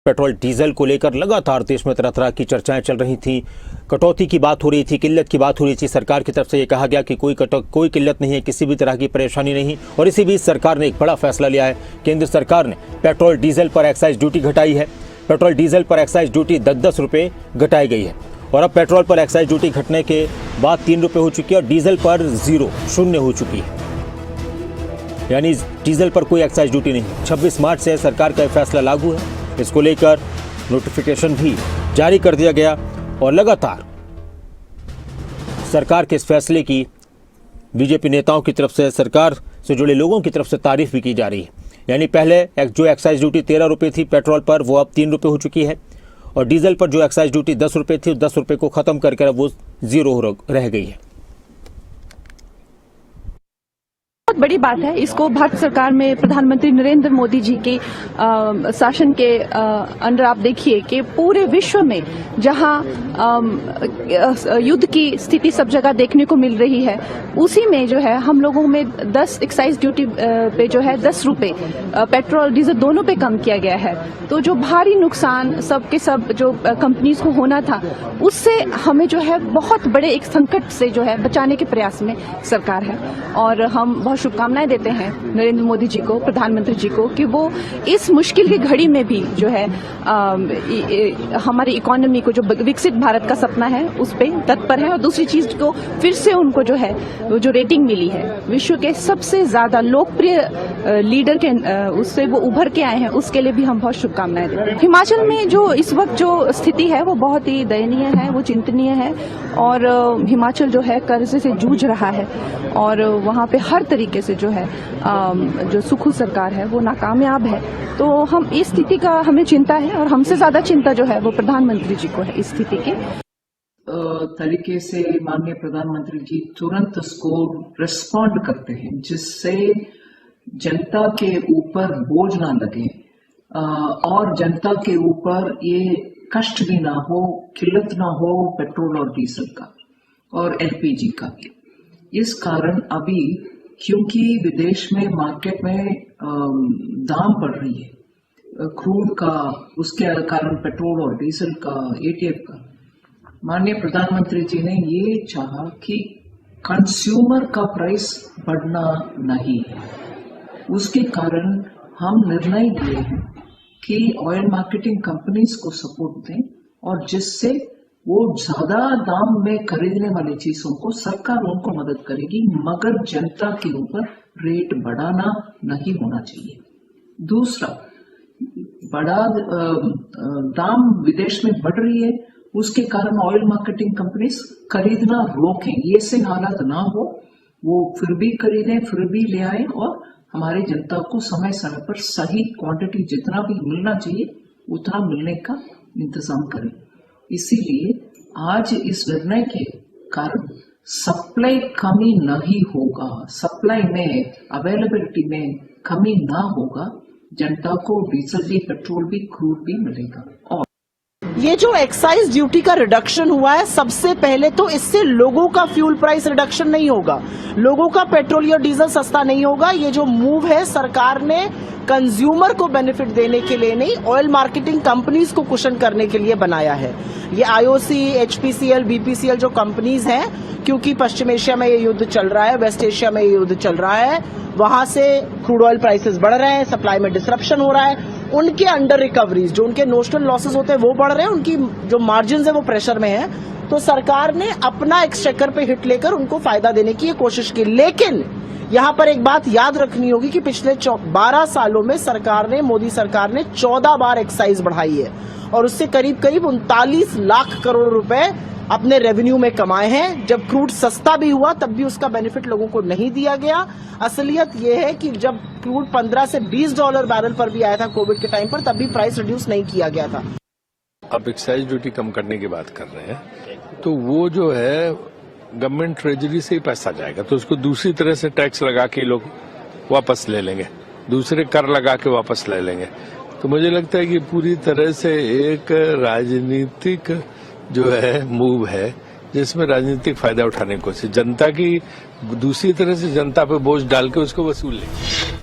Petrol diesel को लेकर लगातार देश में तरह तरह की चर्चाएं चल रही थी। कटौती की बात हो रही थी, किल्लत की बात हो रही थी। सरकार की तरफ से ये कहा गया कि कोई किल्लत नहीं है, किसी भी तरह की परेशानी नहीं। और इसी बीच सरकार ने एक बड़ा फैसला लिया है। केंद्र सरकार ने पेट्रोल डीजल पर एक्साइज ड्यूटी घटाई है। पेट्रोल डीजल पर एक्साइज ड्यूटी 10-10 रुपये घटाई गई है और अब पेट्रोल पर एक्साइज ड्यूटी घटने के बाद 3 रुपये हो चुकी है और डीजल पर शून्य हो चुकी है, यानी डीजल पर कोई एक्साइज ड्यूटी नहीं। 26 मार्च से सरकार का फैसला लागू है। इसको लेकर नोटिफिकेशन भी जारी कर दिया गया और लगातार सरकार के इस फैसले की बीजेपी नेताओं की तरफ से, सरकार से जुड़े लोगों की तरफ से तारीफ भी की जा रही है। यानी पहले जो एक्साइज ड्यूटी 13 रुपये थी पेट्रोल पर, वो अब 3 रुपये हो चुकी है और डीजल पर जो एक्साइज ड्यूटी 10 रुपये थी, 10 रुपये को खत्म करके अब वो 0 रह गई है। बहुत बड़ी बात है। इसको भारत सरकार में प्रधानमंत्री नरेंद्र मोदी जी के शासन के अंडर आप देखिए कि पूरे विश्व में जहां युद्ध की स्थिति सब जगह देखने को मिल रही है, उसी में जो है हम लोगों में 10 एक्साइज ड्यूटी पे जो है 10 रुपये पेट्रोल डीजल दोनों पे कम किया गया है। तो जो भारी नुकसान सब के सब जो कंपनीज को होना था, उससे हमें जो है बहुत बड़े एक संकट से जो है बचाने के प्रयास में सरकार है। और हम बहुत शुभकामनाएं देते हैं नरेंद्र मोदी जी को, प्रधानमंत्री जी को, कि वो इस मुश्किल की घड़ी में भी जो है हमारी इकोनॉमी को, जो विकसित भारत का सपना है, उस पे तत्पर है। और दूसरी चीज को फिर से उनको जो है वो जो रेटिंग मिली है विश्व के सबसे ज्यादा लोकप्रिय लीडर के, उससे वो उभर के आए हैं, उसके लिए भी हम बहुत शुभकामनाएं देते हैं। हिमाचल में जो इस वक्त जो स्थिति है वो बहुत ही दयनीय है, वो चिंतनीय है और हिमाचल जो है कर्जे से जूझ रहा है और वहाँ पे हर तरीके से जो है जो सुखू सरकार है वो नाकामयाब है। तो हम इस स्थिति का हमें चिंता है और हमसे ज्यादा चिंता जो है वो प्रधानमंत्री जी को है इस स्थिति की। तरीके से माननीय प्रधानमंत्री जी तुरंत उसको रिस्पॉन्ड करते हैं, जिससे जनता के ऊपर बोझ ना लगे और जनता के ऊपर ये कष्ट भी ना हो, किल्लत ना हो पेट्रोल और डीजल का और एलपीजी का भी। इस कारण अभी क्योंकि विदेश में मार्केट में दाम बढ़ रही है क्रूड का, उसके कारण पेट्रोल और डीजल का, एटीएफ का, माननीय प्रधानमंत्री जी ने ये चाहा कि कंज्यूमर का प्राइस बढ़ना नहीं है। उसके कारण हम निर्णय लिए हैं कि ऑयल मार्केटिंग कंपनीज को सपोर्ट दें और जिससे वो ज्यादा दाम में खरीदने वाली चीजों को सरकार उनको मदद करेगी, मगर जनता के ऊपर रेट बढ़ाना नहीं होना चाहिए। दूसरा, बड़ा दाम विदेश में बढ़ रही है, उसके कारण ऑयल मार्केटिंग कंपनीज खरीदना रोकें, ये से हालत ना हो, वो फिर भी खरीदें, फिर भी ले आए और हमारी जनता को समय समय पर सही क्वांटिटी जितना भी मिलना चाहिए उतना मिलने का इंतजाम करें। इसीलिए आज इस निर्णय के कारण सप्लाई कमी नहीं होगा, सप्लाई में, अवेलेबिलिटी में कमी ना होगा, जनता को डीजल भी, पेट्रोल भी, क्रूड भी मिलेगा। और ये जो एक्साइज ड्यूटी का रिडक्शन हुआ है, सबसे पहले तो इससे लोगों का फ्यूल प्राइस रिडक्शन नहीं होगा, लोगों का पेट्रोल या डीजल सस्ता नहीं होगा। ये जो मूव है सरकार ने कंज्यूमर को बेनिफिट देने के लिए नहीं, ऑयल मार्केटिंग कंपनीज को कुशन करने के लिए बनाया है। ये आईओसी, एचपीसीएल, बीपीसीएल जो कंपनीज हैं, क्योंकि पश्चिम एशिया में ये युद्ध चल रहा है, वेस्ट एशिया में ये युद्ध चल रहा है, वहां से क्रूड ऑयल प्राइसेस बढ़ रहे हैं, सप्लाई में डिसरप्शन हो रहा है, उनके अंडर रिकवरीज, जो उनके नोशनल लॉसेस होते हैं वो बढ़ रहे हैं, उनकी जो मार्जिन है वो प्रेशर में है। तो सरकार ने अपना एक्सचेकर पे हिट लेकर उनको फायदा देने की कोशिश की। लेकिन यहां पर एक बात याद रखनी होगी कि पिछले 12 सालों में सरकार ने, मोदी सरकार ने 14 बार एक्साइज बढ़ाई है और उससे करीब करीब 39 लाख करोड़ रुपए अपने रेवेन्यू में कमाए हैं। जब क्रूड सस्ता भी हुआ तब भी उसका बेनिफिट लोगों को नहीं दिया गया। असलियत यह है कि जब क्रूड 15 से $20 बैरल पर भी आया था कोविड के टाइम पर, तब भी प्राइस रिड्यूस नहीं किया गया था। अब एक्साइज ड्यूटी कम करने की बात कर रहे हैं, तो वो जो है गवर्नमेंट ट्रेजरी से ही पैसा जाएगा, तो उसको दूसरी तरह से टैक्स लगा के लोग वापस ले लेंगे, दूसरे कर लगा के वापस ले लेंगे। तो मुझे लगता है कि पूरी तरह से एक राजनीतिक जो है मूव है, जिसमें राजनीतिक फायदा उठाने की कोशिश, जनता की दूसरी तरह से जनता पे बोझ डाल के उसको वसूल लेंगे।